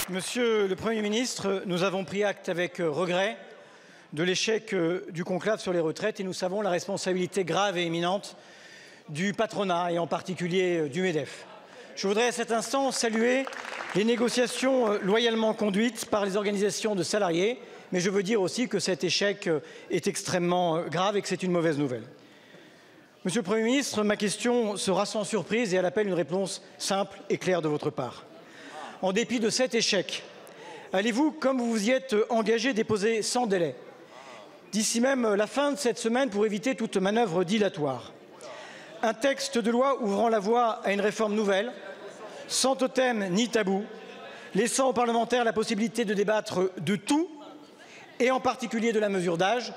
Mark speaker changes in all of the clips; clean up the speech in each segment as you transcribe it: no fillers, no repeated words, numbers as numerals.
Speaker 1: Monsieur le Premier ministre, nous avons pris acte avec regret de l'échec du conclave sur les retraites et nous savons la responsabilité grave et imminente du patronat et en particulier du MEDEF. Je voudrais à cet instant saluer les négociations loyalement conduites par les organisations de salariés, mais je veux dire aussi que cet échec est extrêmement grave et que c'est une mauvaise nouvelle. Monsieur le Premier ministre, ma question sera sans surprise et elle appelle une réponse simple et claire de votre part. En dépit de cet échec, allez-vous, comme vous vous y êtes engagé, déposer sans délai, d'ici même la fin de cette semaine pour éviter toute manœuvre dilatoire, un texte de loi ouvrant la voie à une réforme nouvelle, sans totem ni tabou, laissant aux parlementaires la possibilité de débattre de tout, et en particulier de la mesure d'âge,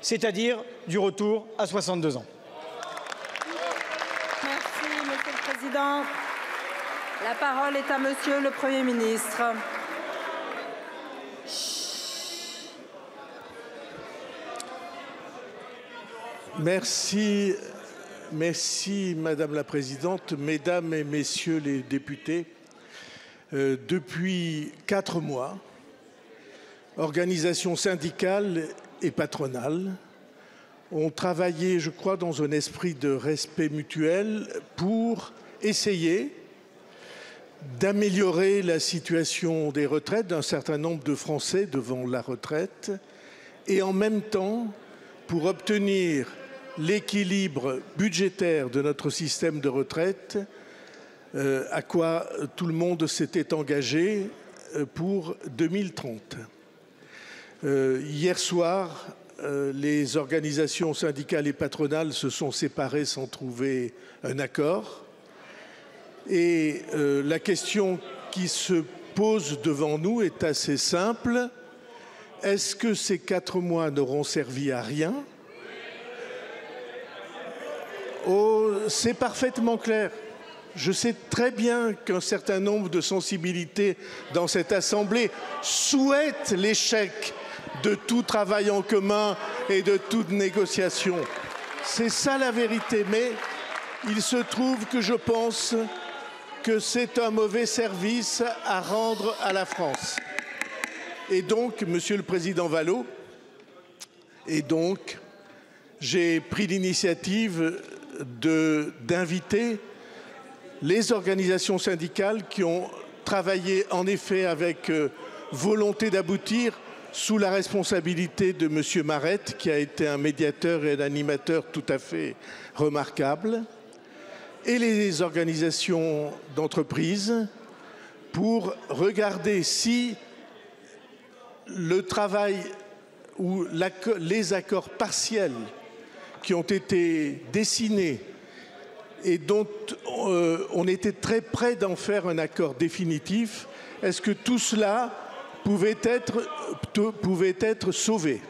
Speaker 1: c'est-à-dire du retour à 62 ans.
Speaker 2: Merci, Monsieur le Président. La parole est à Monsieur le Premier ministre.
Speaker 3: Merci, Madame la Présidente, Mesdames et Messieurs les députés. Depuis 4 mois, organisations syndicales et patronales ont travaillé, je crois, dans un esprit de respect mutuel pour essayer d'améliorer la situation des retraites d'un certain nombre de Français devant la retraite et en même temps pour obtenir l'équilibre budgétaire de notre système de retraite à quoi tout le monde s'était engagé pour 2030. Hier soir, les organisations syndicales et patronales se sont séparées sans trouver un accord. Et la question qui se pose devant nous est assez simple. Est-ce que ces 4 mois n'auront servi à rien? Oh, c'est parfaitement clair. Je sais très bien qu'un certain nombre de sensibilités dans cette Assemblée souhaitent l'échec de tout travail en commun et de toute négociation. C'est ça la vérité. Mais il se trouve que je pense que c'est un mauvais service à rendre à la France. Et donc, Monsieur le Président Vallaud, j'ai pris l'initiative d'inviter les organisations syndicales qui ont travaillé en effet avec volonté d'aboutir sous la responsabilité de Monsieur Marette, qui a été un médiateur et un animateur tout à fait remarquable, et les organisations d'entreprise pour regarder si le travail ou les accords partiels qui ont été dessinés et dont on était très près d'en faire un accord définitif, est-ce que tout cela pouvait être sauvé?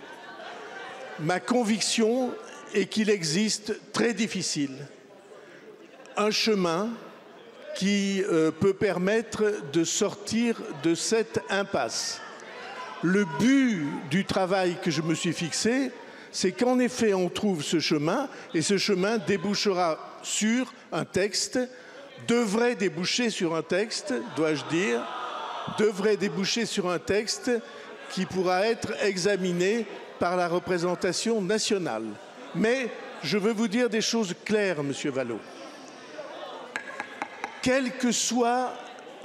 Speaker 3: Ma conviction est qu'il existe très difficile un chemin qui peut permettre de sortir de cette impasse. Le but du travail que je me suis fixé, c'est qu'en effet on trouve ce chemin et ce chemin débouchera sur un texte, devrait déboucher sur un texte, dois-je dire, devrait déboucher sur un texte qui pourra être examiné par la représentation nationale. Mais je veux vous dire des choses claires, Monsieur Vallaud. Quel que soit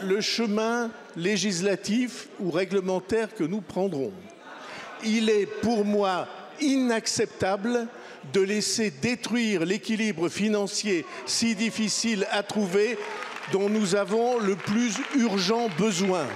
Speaker 3: le chemin législatif ou réglementaire que nous prendrons, il est pour moi inacceptable de laisser détruire l'équilibre financier si difficile à trouver dont nous avons le plus urgent besoin.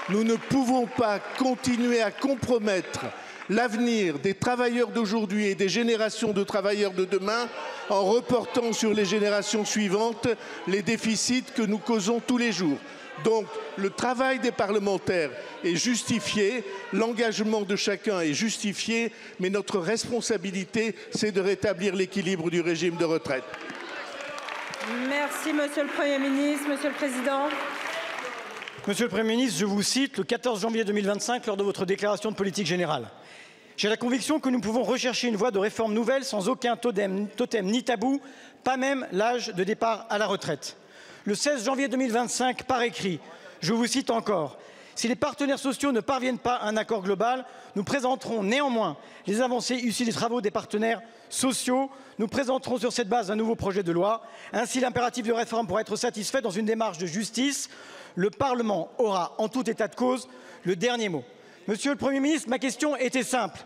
Speaker 3: Nous ne pouvons pas continuer à compromettre l'avenir des travailleurs d'aujourd'hui et des générations de travailleurs de demain en reportant sur les générations suivantes les déficits que nous causons tous les jours. Donc le travail des parlementaires est justifié, l'engagement de chacun est justifié, mais notre responsabilité, c'est de rétablir l'équilibre du régime de retraite.
Speaker 2: Merci, Monsieur le Premier ministre. Monsieur le Président.
Speaker 1: Monsieur le Premier ministre, je vous cite le 14 janvier 2025 lors de votre déclaration de politique générale. J'ai la conviction que nous pouvons rechercher une voie de réforme nouvelle sans aucun totem ni tabou, pas même l'âge de départ à la retraite. Le 16 janvier 2025, par écrit, je vous cite encore, Si les partenaires sociaux ne parviennent pas à un accord global, nous présenterons néanmoins les avancées issues des travaux des partenaires sociaux. Nous présenterons sur cette base un nouveau projet de loi. Ainsi, l'impératif de réforme pourra être satisfait dans une démarche de justice. Le Parlement aura, en tout état de cause, le dernier mot. Monsieur le Premier ministre, ma question était simple.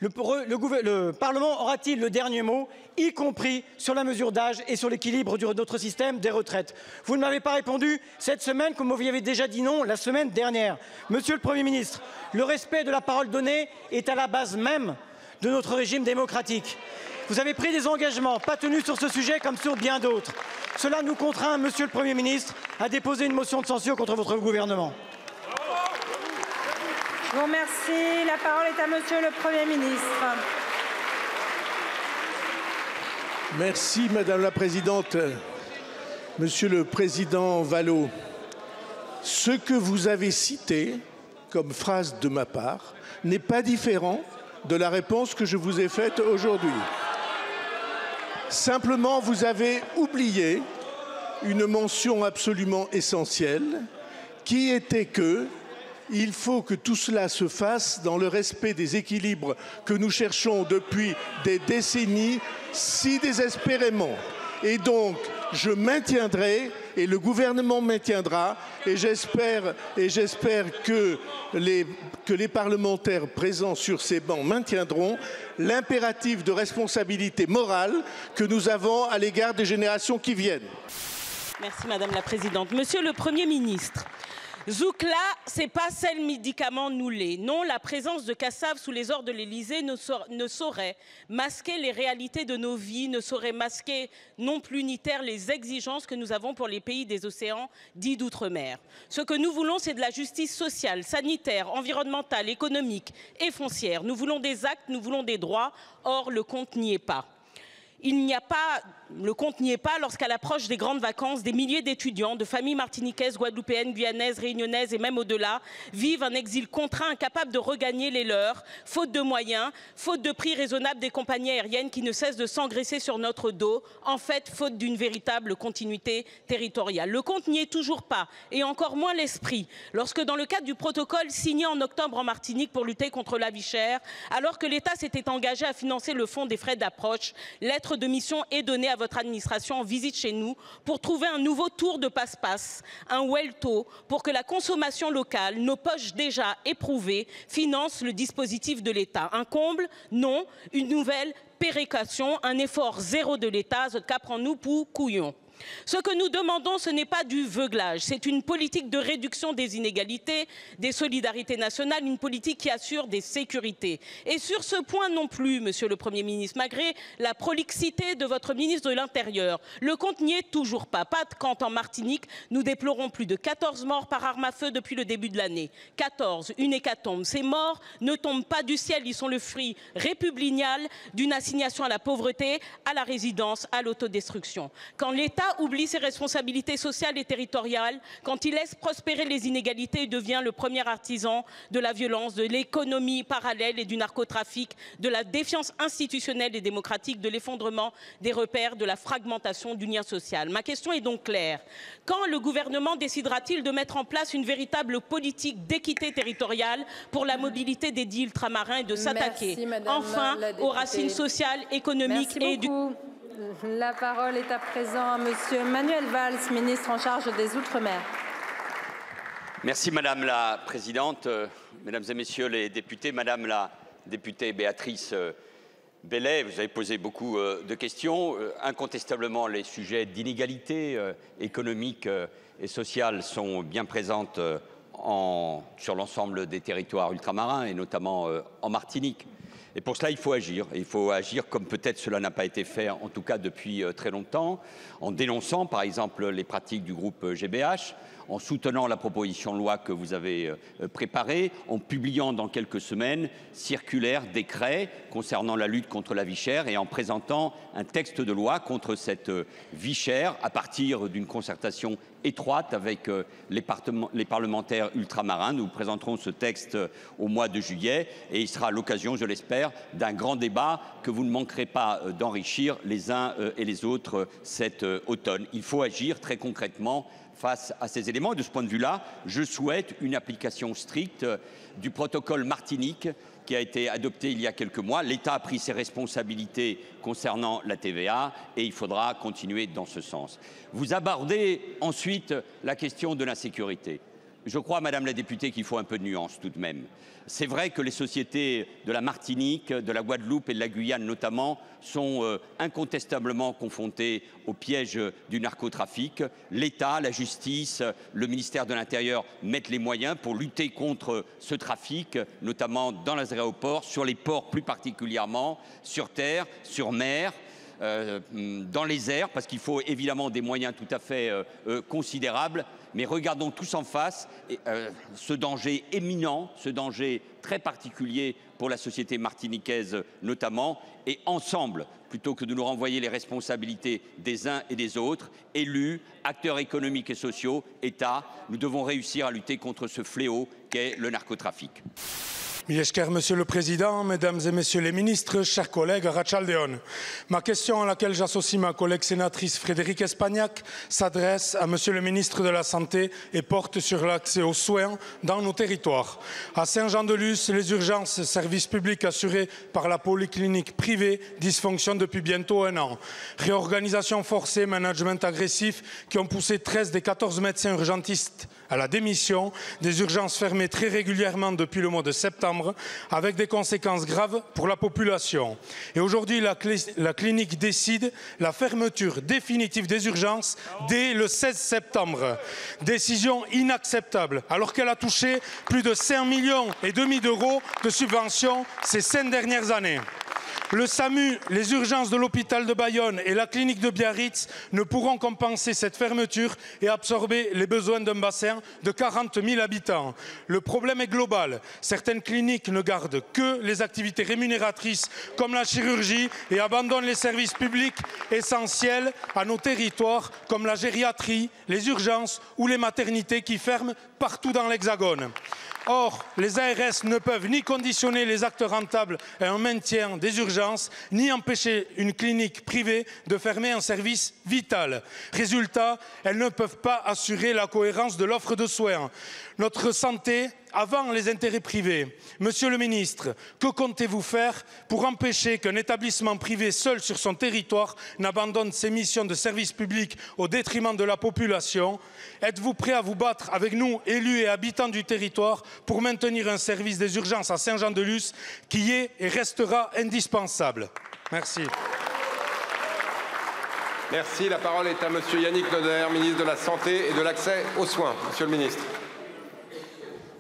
Speaker 1: Le Parlement aura-t-il le dernier mot, y compris sur la mesure d'âge et sur l'équilibre de notre système des retraites? Vous ne m'avez pas répondu cette semaine, comme vous y avez déjà dit non la semaine dernière. Monsieur le Premier ministre, le respect de la parole donnée est à la base même de notre régime démocratique. Vous avez pris des engagements pas tenus sur ce sujet comme sur bien d'autres. Cela nous contraint, Monsieur le Premier ministre, à déposer une motion de censure contre votre gouvernement.
Speaker 2: Je vous remercie. La parole est à Monsieur le Premier ministre.
Speaker 3: Merci Madame la Présidente. Monsieur le Président Vallot, ce que vous avez cité comme phrase de ma part n'est pas différent de la réponse que je vous ai faite aujourd'hui. Simplement, vous avez oublié une mention absolument essentielle qui était que il faut que tout cela se fasse dans le respect des équilibres que nous cherchons depuis des décennies si désespérément. Et donc, je maintiendrai et le gouvernement maintiendra et j'espère que les parlementaires présents sur ces bancs maintiendront l'impératif de responsabilité morale que nous avons à l'égard des générations qui viennent.
Speaker 4: Merci Madame la Présidente. Monsieur le Premier ministre, Zoukla, ce n'est pas seul médicament noulé. Non, la présence de Kassav sous les ordres de l'Élysée ne saurait masquer les réalités de nos vies, ne saurait masquer non plus ni taire les exigences que nous avons pour les pays des océans dits d'outre-mer. Ce que nous voulons, c'est de la justice sociale, sanitaire, environnementale, économique et foncière. Nous voulons des actes, nous voulons des droits. Or, le compte n'y est pas. Le compte n'y est pas lorsqu'à l'approche des grandes vacances, des milliers d'étudiants, de familles martiniquaises, guadeloupéennes, guyanaises, réunionnaises et même au-delà, vivent un exil contraint, incapables de regagner les leurs, faute de moyens, faute de prix raisonnables des compagnies aériennes qui ne cessent de s'engraisser sur notre dos, en fait, faute d'une véritable continuité territoriale. Le compte n'y est toujours pas, et encore moins l'esprit, lorsque dans le cadre du protocole signé en octobre en Martinique pour lutter contre la vie chère, alors que l'État s'était engagé à financer le fonds des frais d'approche, lettre de mission est donnée à votre administration en visite chez nous pour trouver un nouveau tour de passe-passe, un welto, pour que la consommation locale, nos poches déjà éprouvées, finance le dispositif de l'État. Un comble? Non. Une nouvelle péréquation, un effort zéro de l'État, ce qu'apprend-nous pour couillon. Ce que nous demandons, ce n'est pas du veuglage, c'est une politique de réduction des inégalités, des solidarités nationales, une politique qui assure des sécurités. Et sur ce point non plus, Monsieur le Premier ministre, malgré la prolixité de votre ministre de l'Intérieur, le compte n'y est toujours pas. Pas quand en Martinique, nous déplorons plus de 14 morts par arme à feu depuis le début de l'année. 14, une hécatombe. Ces morts ne tombent pas du ciel, ils sont le fruit républignal d'une assignation à la pauvreté, à la résidence, à l'autodestruction. Quand l'État oublie ses responsabilités sociales et territoriales, quand il laisse prospérer les inégalités, il devient le premier artisan de la violence, de l'économie parallèle et du narcotrafic, de la défiance institutionnelle et démocratique, de l'effondrement des repères, de la fragmentation du lien social. Ma question est donc claire. Quand le gouvernement décidera-t-il de mettre en place une véritable politique d'équité territoriale pour la mobilité des dits ultramarins et de s'attaquer enfin aux racines sociales, économiques et éducatives?
Speaker 2: La parole est à présent à Monsieur Manuel Valls, ministre en charge des Outre-mer.
Speaker 5: Merci Madame la Présidente, Mesdames et Messieurs les députés, Madame la députée Béatrice Bellet, vous avez posé beaucoup de questions. Incontestablement, les sujets d'inégalité économique et sociale sont bien présentes sur l'ensemble des territoires ultramarins et notamment en Martinique. Et pour cela, il faut agir. Et il faut agir comme peut-être cela n'a pas été fait, en tout cas depuis très longtemps, en dénonçant par exemple les pratiques du groupe GBH, en soutenant la proposition de loi que vous avez préparée, en publiant dans quelques semaines circulaires, décrets concernant la lutte contre la vie chère et en présentant un texte de loi contre cette vie chère à partir d'une concertation étroite avec les parlementaires ultramarins. Nous présenterons ce texte au mois de juillet et il sera l'occasion, je l'espère, l'atmosphère d'un grand débat que vous ne manquerez pas d'enrichir les uns et les autres cet automne. Il faut agir très concrètement face à ces éléments. Et de ce point de vue-là, je souhaite une application stricte du protocole Martinique qui a été adopté il y a quelques mois. L'État a pris ses responsabilités concernant la TVA et il faudra continuer dans ce sens. Vous abordez ensuite la question de l'insécurité. Je crois, Madame la députée, qu'il faut un peu de nuance tout de même. C'est vrai que les sociétés de la Martinique, de la Guadeloupe et de la Guyane notamment sont incontestablement confrontées au piège du narcotrafic. L'État, la justice, le ministère de l'Intérieur mettent les moyens pour lutter contre ce trafic, notamment dans les aéroports, sur les ports plus particulièrement, sur terre, sur mer. Dans les airs, parce qu'il faut évidemment des moyens tout à fait considérables, mais regardons tous en face ce danger éminent, ce danger très particulier pour la société martiniquaise notamment, et ensemble, plutôt que de nous renvoyer les responsabilités des uns et des autres, élus, acteurs économiques et sociaux, État, nous devons réussir à lutter contre ce fléau qu'est le narcotrafic.
Speaker 6: Monsieur le Président, Mesdames et Messieurs les ministres, chers collègues, Arratsaldeon. Ma question à laquelle j'associe ma collègue sénatrice Frédérique Espagnac s'adresse à Monsieur le ministre de la Santé et porte sur l'accès aux soins dans nos territoires. À Saint-Jean-de-Luz, les urgences, services publics assurés par la polyclinique privée, dysfonctionnent depuis bientôt 1 an. Réorganisation forcée, management agressif qui ont poussé 13 des 14 médecins urgentistes à la démission, des urgences fermées très régulièrement depuis le mois de septembre, avec des conséquences graves pour la population. Et aujourd'hui, la clinique décide la fermeture définitive des urgences dès le 16 septembre. Décision inacceptable, alors qu'elle a touché plus de 5,5 millions d'euros de subventions ces 5 dernières années. Le SAMU, les urgences de l'hôpital de Bayonne et la clinique de Biarritz ne pourront compenser cette fermeture et absorber les besoins d'un bassin de 40 000 habitants. Le problème est global. Certaines cliniques ne gardent que les activités rémunératrices comme la chirurgie et abandonnent les services publics essentiels à nos territoires comme la gériatrie, les urgences ou les maternités qui ferment partout dans l'Hexagone. Or, les ARS ne peuvent ni conditionner les actes rentables à un maintien des urgences, ni empêcher une clinique privée de fermer un service vital. Résultat, elles ne peuvent pas assurer la cohérence de l'offre de soins. Notre santé avant les intérêts privés. Monsieur le ministre, que comptez-vous faire pour empêcher qu'un établissement privé seul sur son territoire n'abandonne ses missions de service public au détriment de la population? Êtes-vous prêt à vous battre avec nous, élus et habitants du territoire, pour maintenir un service des urgences à Saint-Jean-de-Luz qui est et restera indispensable? Merci.
Speaker 7: Merci. La parole est à Monsieur Yannick Noder, ministre de la Santé et de l'Accès aux soins. Monsieur le ministre.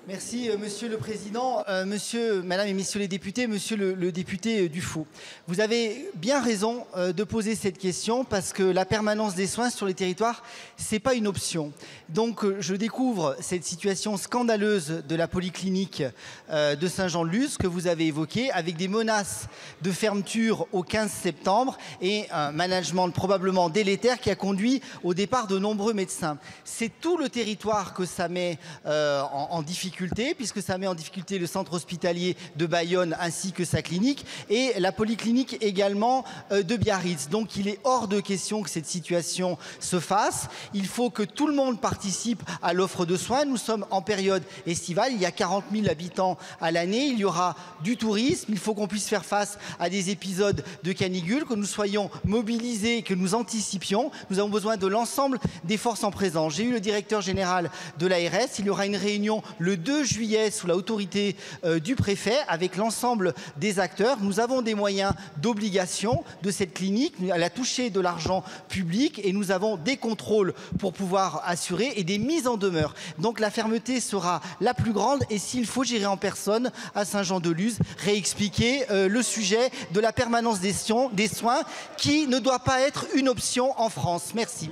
Speaker 8: Merci Monsieur le Président, Madame et Messieurs les députés, Monsieur le député Dufaux. Vous avez bien raison de poser cette question parce que la permanence des soins sur les territoires, ce n'est pas une option. Donc je découvre cette situation scandaleuse de la polyclinique de Saint-Jean-de-Luz que vous avez évoquée avec des menaces de fermeture au 15 septembre et un management probablement délétère qui a conduit au départ de nombreux médecins. C'est tout le territoire que ça met en difficulté, puisque ça met en difficulté le centre hospitalier de Bayonne ainsi que sa clinique et la polyclinique également de Biarritz. Donc il est hors de question que cette situation se fasse. Il faut que tout le monde participe à l'offre de soins. Nous sommes en période estivale, il y a 40 000 habitants à l'année, il y aura du tourisme, il faut qu'on puisse faire face à des épisodes de canicule, que nous soyons mobilisés, que nous anticipions. Nous avons besoin de l'ensemble des forces en présence. J'ai eu le directeur général de l'ARS, il y aura une réunion le 2 juillet sous l'autorité du préfet avec l'ensemble des acteurs. Nous avons des moyens d'obligation de cette clinique. Elle a touché de l'argent public et nous avons des contrôles pour pouvoir assurer et des mises en demeure. Donc la fermeté sera la plus grande et s'il faut, j'irai en personne à Saint-Jean-de-Luz réexpliquer le sujet de la permanence des soins qui ne doit pas être une option en France. Merci.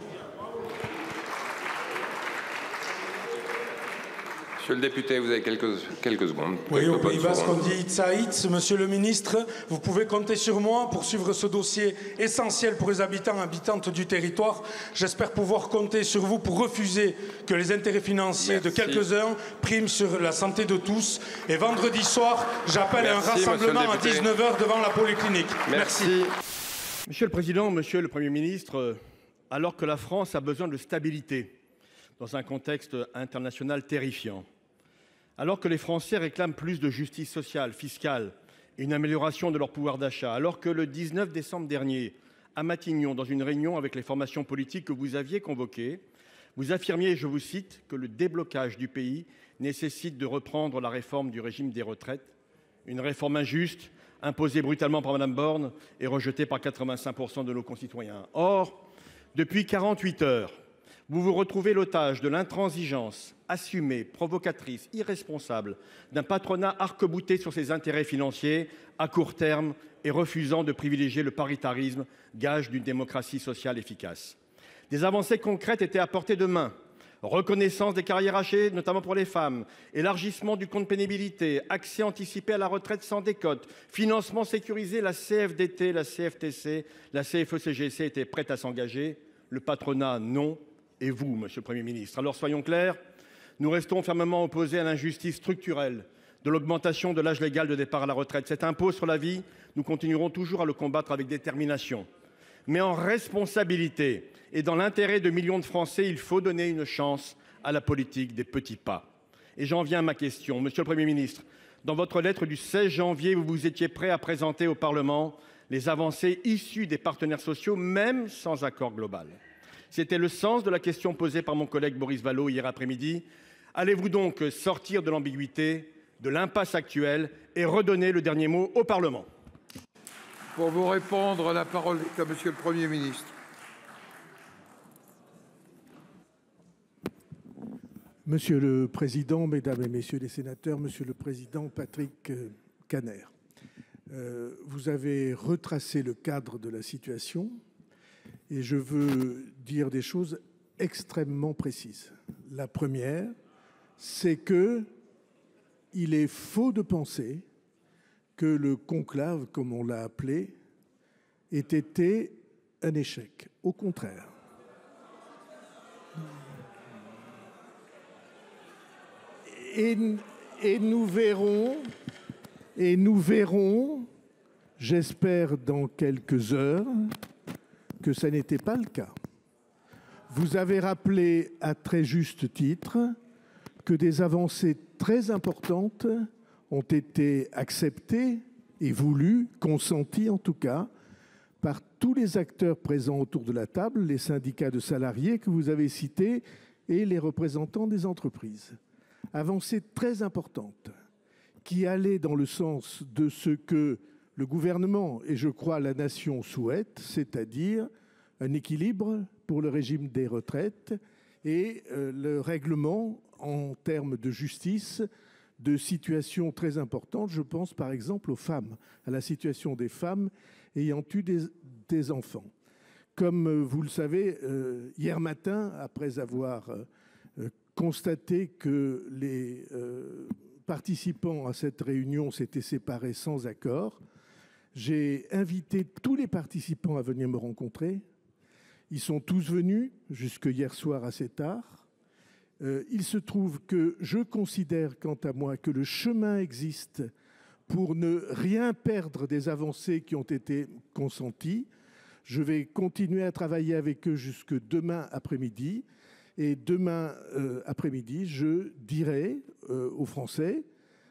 Speaker 7: Monsieur le député, vous avez quelques secondes.
Speaker 6: Oui, au Pays Basque, on dit Itza Itz. Monsieur le ministre, vous pouvez compter sur moi pour suivre ce dossier essentiel pour les habitants et habitantes du territoire. J'espère pouvoir compter sur vous pour refuser que les intérêts financiers de quelques-uns priment sur la santé de tous. Et vendredi soir, j'appelle un rassemblement à 19h devant la polyclinique. Merci.
Speaker 9: Monsieur le Président, Monsieur le Premier ministre, alors que la France a besoin de stabilité dans un contexte international terrifiant, alors que les Français réclament plus de justice sociale, fiscale et une amélioration de leur pouvoir d'achat, alors que le 19 décembre dernier, à Matignon, dans une réunion avec les formations politiques que vous aviez convoquées, vous affirmiez, je vous cite, que le déblocage du pays nécessite de reprendre la réforme du régime des retraites, une réforme injuste, imposée brutalement par Mme Borne et rejetée par 85% de nos concitoyens. Or, depuis 48 heures, vous vous retrouvez l'otage de l'intransigeance assumée, provocatrice, irresponsable d'un patronat arc-bouté sur ses intérêts financiers à court terme et refusant de privilégier le paritarisme, gage d'une démocratie sociale efficace. Des avancées concrètes étaient à portée de main. Reconnaissance des carrières hachées, notamment pour les femmes, élargissement du compte pénibilité, accès anticipé à la retraite sans décote, financement sécurisé, la CFDT, la CFTC, la CFE-CGC étaient prêtes à s'engager. Le patronat, non. Et vous, Monsieur le Premier ministre. Alors soyons clairs, nous restons fermement opposés à l'injustice structurelle de l'augmentation de l'âge légal de départ à la retraite. Cet impôt sur la vie, nous continuerons toujours à le combattre avec détermination. Mais en responsabilité et dans l'intérêt de millions de Français, il faut donner une chance à la politique des petits pas. Et j'en viens à ma question. Monsieur le Premier ministre, dans votre lettre du 16 janvier, vous étiez prêt à présenter au Parlement les avancées issues des partenaires sociaux, même sans accord global. C'était le sens de la question posée par mon collègue Boris Vallaud hier après-midi. Allez-vous donc sortir de l'ambiguïté, de l'impasse actuelle et redonner le dernier mot au Parlement?
Speaker 10: Pour vous répondre, la parole est à Monsieur le Premier ministre.
Speaker 3: Monsieur le Président, Mesdames et Messieurs les sénateurs, Monsieur le Président Patrick Kanner, vous avez retracé le cadre de la situation. Et je veux dire des choses extrêmement précises. La première, c'est qu'il est faux de penser que le conclave, comme on l'a appelé, ait été un échec. Au contraire. Et nous verrons, j'espère dans quelques heures, que ça n'était pas le cas. Vous avez rappelé à très juste titre que des avancées très importantes ont été acceptées et voulues, consenties en tout cas, par tous les acteurs présents autour de la table, les syndicats de salariés que vous avez cités et les représentants des entreprises. Avancées très importantes qui allaient dans le sens de ce que le gouvernement et je crois la nation souhaitent, c'est-à-dire un équilibre pour le régime des retraites et le règlement en termes de justice de situations très importantes. Je pense par exemple aux femmes, à la situation des femmes ayant eu des enfants. Comme vous le savez, hier matin, après avoir constaté que les participants à cette réunion s'étaient séparés sans accord, j'ai invité tous les participants à venir me rencontrer. Ils sont tous venus jusque hier soir assez tard. Il se trouve que je considère, quant à moi, que le chemin existe pour ne rien perdre des avancées qui ont été consenties. Je vais continuer à travailler avec eux jusque demain après-midi. Et demain après-midi, je dirai aux Français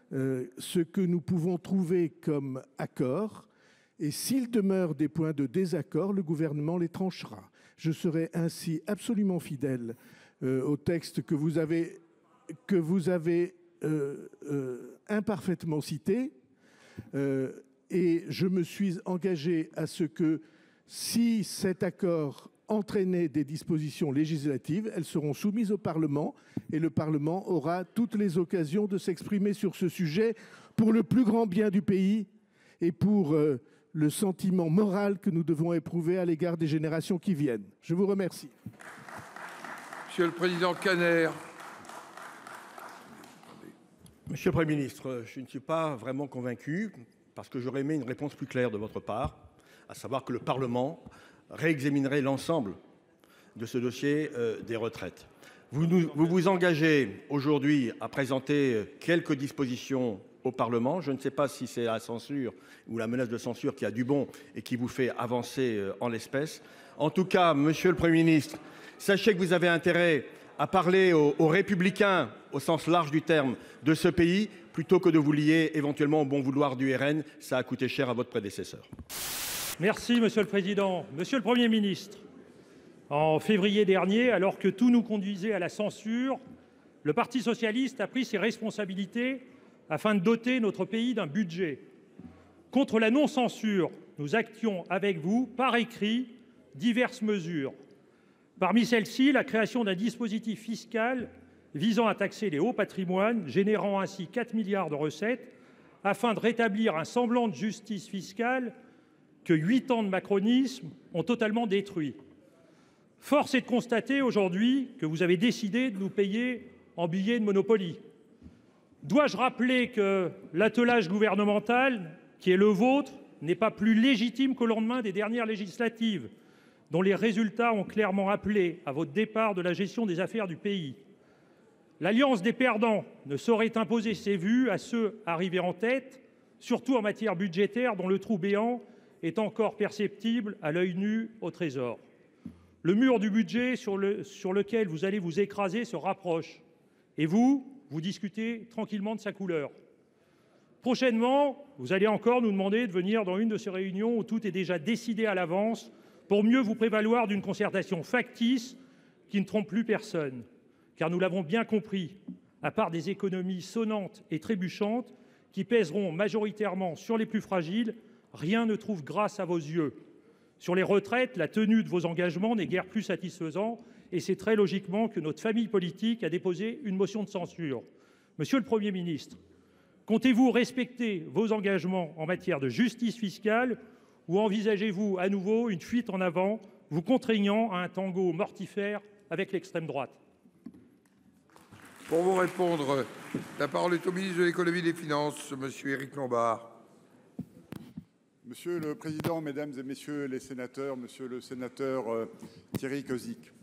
Speaker 3: ce que nous pouvons trouver comme accord. Et s'il demeure des points de désaccord, le gouvernement les tranchera. Je serai ainsi absolument fidèle au texte que vous avez imparfaitement cité. Et je me suis engagé à ce que si cet accord entraînait des dispositions législatives, elles seront soumises au Parlement et le Parlement aura toutes les occasions de s'exprimer sur ce sujet pour le plus grand bien du pays et pour le sentiment moral que nous devons éprouver à l'égard des générations qui viennent. Je vous remercie.
Speaker 10: Monsieur le Président Kanner.
Speaker 9: Monsieur le Premier ministre, je ne suis pas vraiment convaincu parce que j'aurais aimé une réponse plus claire de votre part, à savoir que le Parlement réexaminerait l'ensemble de ce dossier des retraites. Vous vous engagez aujourd'hui à présenter quelques dispositions au Parlement. Je ne sais pas si c'est la censure ou la menace de censure qui a du bon et qui vous fait avancer en l'espèce. En tout cas, Monsieur le Premier ministre, sachez que vous avez intérêt à parler aux républicains, au sens large du terme, de ce pays, plutôt que de vous lier éventuellement au bon vouloir du RN. Ça a coûté cher à votre prédécesseur.
Speaker 11: Merci, Monsieur le Président. Monsieur le Premier ministre, en février dernier, alors que tout nous conduisait à la censure, le Parti socialiste a pris ses responsabilités afin de doter notre pays d'un budget. Contre la non-censure, nous actions avec vous, par écrit, diverses mesures. Parmi celles-ci, la création d'un dispositif fiscal visant à taxer les hauts patrimoines, générant ainsi 4 milliards de recettes, afin de rétablir un semblant de justice fiscale que 8 ans de macronisme ont totalement détruit. Force est de constater aujourd'hui que vous avez décidé de nous payer en billets de Monopoly. Dois-je rappeler que l'attelage gouvernemental, qui est le vôtre, n'est pas plus légitime qu'au lendemain des dernières législatives, dont les résultats ont clairement appelé à votre départ de la gestion des affaires du pays. L'alliance des perdants ne saurait imposer ses vues à ceux arrivés en tête, surtout en matière budgétaire dont le trou béant est encore perceptible à l'œil nu au Trésor. Le mur du budget sur lequel vous allez vous écraser se rapproche. Et vous discutez tranquillement de sa couleur. Prochainement, vous allez encore nous demander de venir dans une de ces réunions où tout est déjà décidé à l'avance pour mieux vous prévaloir d'une concertation factice qui ne trompe plus personne. Car nous l'avons bien compris, à part des économies sonnantes et trébuchantes qui pèseront majoritairement sur les plus fragiles, rien ne trouve grâce à vos yeux. Sur les retraites, la tenue de vos engagements n'est guère plus satisfaisante et c'est très logiquement que notre famille politique a déposé une motion de censure. Monsieur le Premier ministre, comptez-vous respecter vos engagements en matière de justice fiscale ou envisagez-vous à nouveau une fuite en avant, vous contraignant à un tango mortifère avec l'extrême droite?
Speaker 10: Pour vous répondre, la parole est au ministre de l'Économie et des Finances, monsieur Éric Lombard.
Speaker 12: Monsieur le Président, Mesdames et Messieurs les sénateurs, Monsieur le sénateur Thierry Cozic,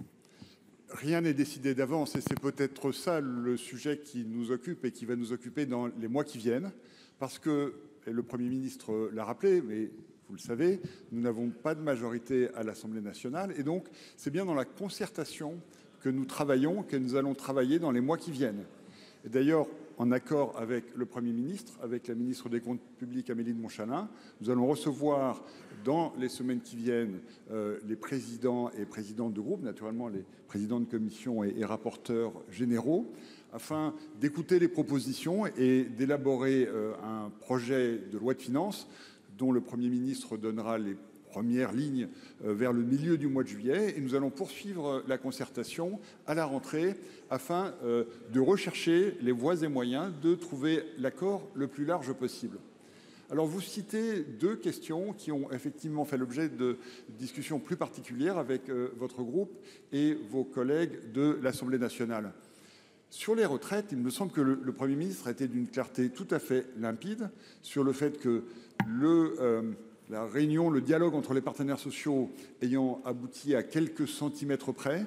Speaker 12: rien n'est décidé d'avance et c'est peut-être ça le sujet qui nous occupe et qui va nous occuper dans les mois qui viennent, parce que, et le Premier ministre l'a rappelé, mais vous le savez, nous n'avons pas de majorité à l'Assemblée nationale et donc c'est bien dans la concertation que nous travaillons, que nous allons travailler dans les mois qui viennent. Et d'ailleurs, en accord avec le Premier ministre, avec la ministre des Comptes publics Amélie de Montchalin, nous allons recevoir dans les semaines qui viennent les présidents et présidentes de groupe, naturellement les présidents de commission et rapporteurs généraux, afin d'écouter les propositions et d'élaborer un projet de loi de finances dont le Premier ministre donnera les première ligne vers le milieu du mois de juillet et nous allons poursuivre la concertation à la rentrée afin de rechercher les voies et moyens de trouver l'accord le plus large possible. Alors vous citez deux questions qui ont effectivement fait l'objet de discussions plus particulières avec votre groupe et vos collègues de l'Assemblée nationale. Sur les retraites, il me semble que le Premier ministre a été d'une clarté tout à fait limpide sur le fait que la réunion, le dialogue entre les partenaires sociaux ayant abouti à quelques centimètres près,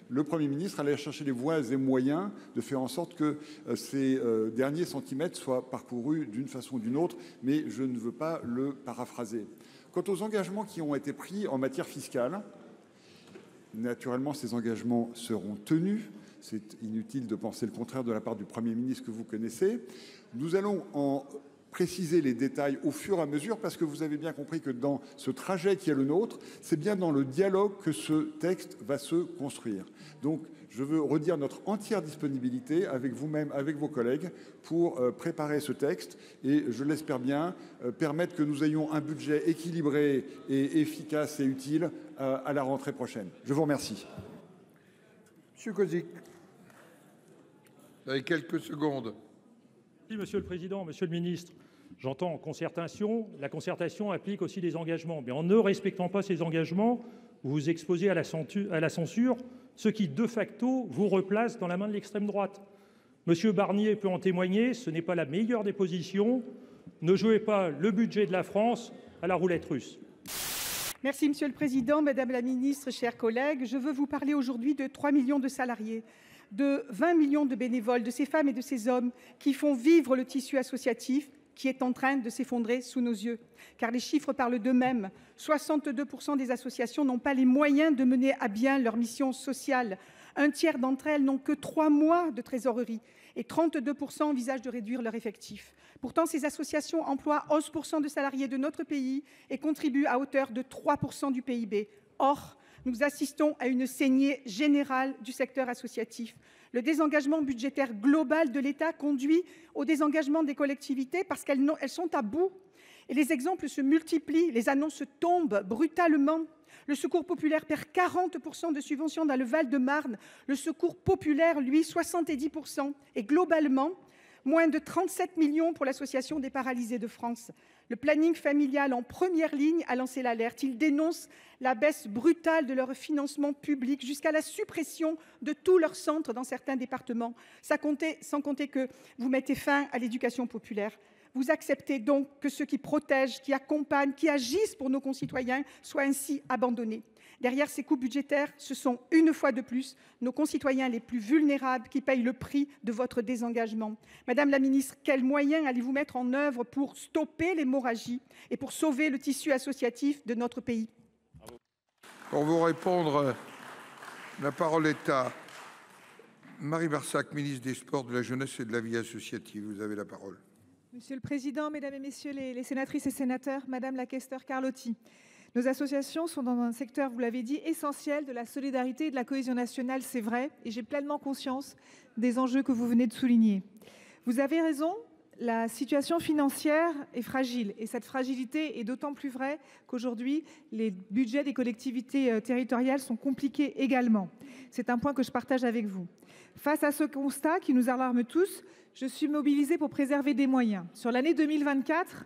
Speaker 12: le Premier ministre allait chercher les voies et moyens de faire en sorte que ces derniers centimètres soient parcourus d'une façon ou d'une autre, mais je ne veux pas le paraphraser. Quant aux engagements qui ont été pris en matière fiscale, naturellement, ces engagements seront tenus. C'est inutile de penser le contraire de la part du Premier ministre que vous connaissez. Nous allons en préciser les détails au fur et à mesure parce que vous avez bien compris que dans ce trajet qui est le nôtre, c'est bien dans le dialogue que ce texte va se construire. Donc, je veux redire notre entière disponibilité avec vous-même, avec vos collègues, pour préparer ce texte et, je l'espère bien, permettre que nous ayons un budget équilibré et efficace et utile à la rentrée prochaine. Je vous remercie.
Speaker 10: Monsieur Cozic, vous avez quelques secondes.
Speaker 11: Oui, Monsieur le Président, Monsieur le Ministre, j'entends concertation. La concertation implique aussi des engagements. Mais en ne respectant pas ces engagements, vous vous exposez à la censure, ce qui, de facto, vous replace dans la main de l'extrême droite. Monsieur Barnier peut en témoigner, ce n'est pas la meilleure des positions. Ne jouez pas le budget de la France à la roulette russe.
Speaker 13: Merci Monsieur le Président, Madame la Ministre, chers collègues. Je veux vous parler aujourd'hui de 3 millions de salariés, de 20 millions de bénévoles, de ces femmes et de ces hommes qui font vivre le tissu associatif qui est en train de s'effondrer sous nos yeux. Car les chiffres parlent d'eux-mêmes. 62% des associations n'ont pas les moyens de mener à bien leur mission sociale. Un tiers d'entre elles n'ont que 3 mois de trésorerie et 32% envisagent de réduire leur effectif. Pourtant, ces associations emploient 11% de salariés de notre pays et contribuent à hauteur de 3% du PIB. Or, nous assistons à une saignée générale du secteur associatif. Le désengagement budgétaire global de l'État conduit au désengagement des collectivités parce qu'elles sont à bout. Et les exemples se multiplient, les annonces tombent brutalement. Le Secours populaire perd 40% de subventions dans le Val-de-Marne. Le Secours populaire, lui, 70%. Et globalement, moins de 37 millions pour l'Association des paralysés de France. Le planning familial en première ligne a lancé l'alerte. Il dénonce la baisse brutale de leur financement public jusqu'à la suppression de tous leurs centres dans certains départements. Sans compter que vous mettez fin à l'éducation populaire. Vous acceptez donc que ceux qui protègent, qui accompagnent, qui agissent pour nos concitoyens soient ainsi abandonnés. Derrière ces coupes budgétaires, ce sont une fois de plus nos concitoyens les plus vulnérables qui payent le prix de votre désengagement. Madame la ministre, quels moyens allez-vous mettre en œuvre pour stopper l'hémorragie et pour sauver le tissu associatif de notre pays?
Speaker 10: Pour vous répondre, la parole est à Marie Barsac, ministre des Sports, de la Jeunesse et de la Vie associative. Vous avez la parole.
Speaker 14: Monsieur le Président, Mesdames et Messieurs les sénatrices et sénateurs, Madame la questeure Carlotti, nos associations sont dans un secteur, vous l'avez dit, essentiel de la solidarité et de la cohésion nationale, c'est vrai, et j'ai pleinement conscience des enjeux que vous venez de souligner. Vous avez raison, la situation financière est fragile, et cette fragilité est d'autant plus vraie qu'aujourd'hui, les budgets des collectivités territoriales sont compliqués également. C'est un point que je partage avec vous. Face à ce constat qui nous alarme tous, je suis mobilisée pour préserver des moyens. Sur l'année 2024,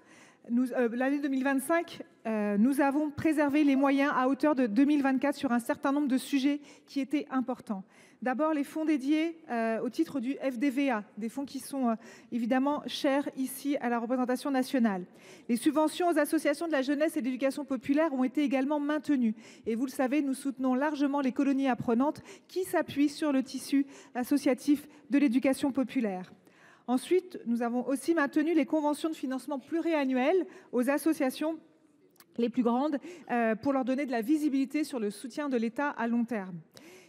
Speaker 14: l'année 2025, nous avons préservé les moyens à hauteur de 2024 sur un certain nombre de sujets qui étaient importants. D'abord, les fonds dédiés au titre du FDVA, des fonds qui sont évidemment chers ici à la représentation nationale. Les subventions aux associations de la jeunesse et de l'éducation populaire ont été également maintenues. Et vous le savez, nous soutenons largement les colonies apprenantes qui s'appuient sur le tissu associatif de l'éducation populaire. Ensuite, nous avons aussi maintenu les conventions de financement pluriannuelles aux associations les plus grandes pour leur donner de la visibilité sur le soutien de l'État à long terme.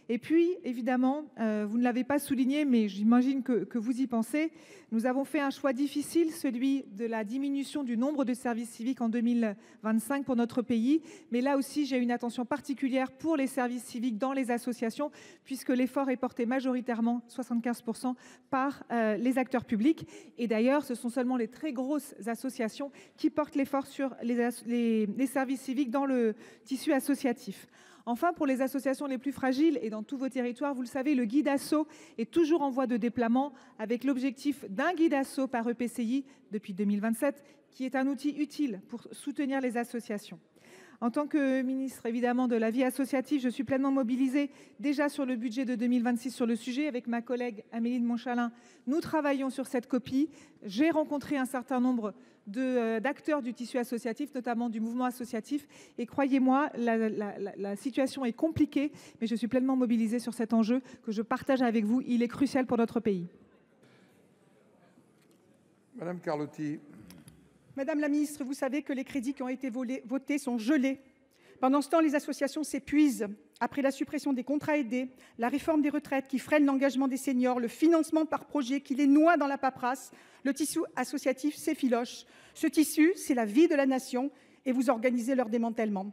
Speaker 14: Et puis, évidemment, vous ne l'avez pas souligné, mais j'imagine que vous y pensez, nous avons fait un choix difficile, celui de la diminution du nombre de services civiques en 2025 pour notre pays. Mais là aussi, j'ai une attention particulière pour les services civiques dans les associations, puisque l'effort est porté majoritairement, 75%, par les acteurs publics. Et d'ailleurs, ce sont seulement les très grosses associations qui portent l'effort sur les services civiques dans le tissu associatif. Enfin, pour les associations les plus fragiles, et dans tous vos territoires, vous le savez, le guide asso est toujours en voie de déploiement avec l'objectif d'un guide asso par EPCI depuis 2027, qui est un outil utile pour soutenir les associations. En tant que ministre, évidemment, de la vie associative, je suis pleinement mobilisée déjà sur le budget de 2026 sur le sujet. Avec ma collègue Amélie de Montchalin, nous travaillons sur cette copie. J'ai rencontré un certain nombre d'acteurs du tissu associatif, notamment du mouvement associatif. Et croyez-moi, la situation est compliquée, mais je suis pleinement mobilisée sur cet enjeu que je partage avec vous. Il est crucial pour notre pays.
Speaker 10: Madame Carlotti.
Speaker 13: Madame la ministre, vous savez que les crédits qui ont été votés sont gelés. Pendant ce temps, les associations s'épuisent. Après la suppression des contrats aidés, la réforme des retraites qui freine l'engagement des seniors, le financement par projet qui les noie dans la paperasse, le tissu associatif s'effiloche. Ce tissu, c'est la vie de la nation et vous organisez leur démantèlement.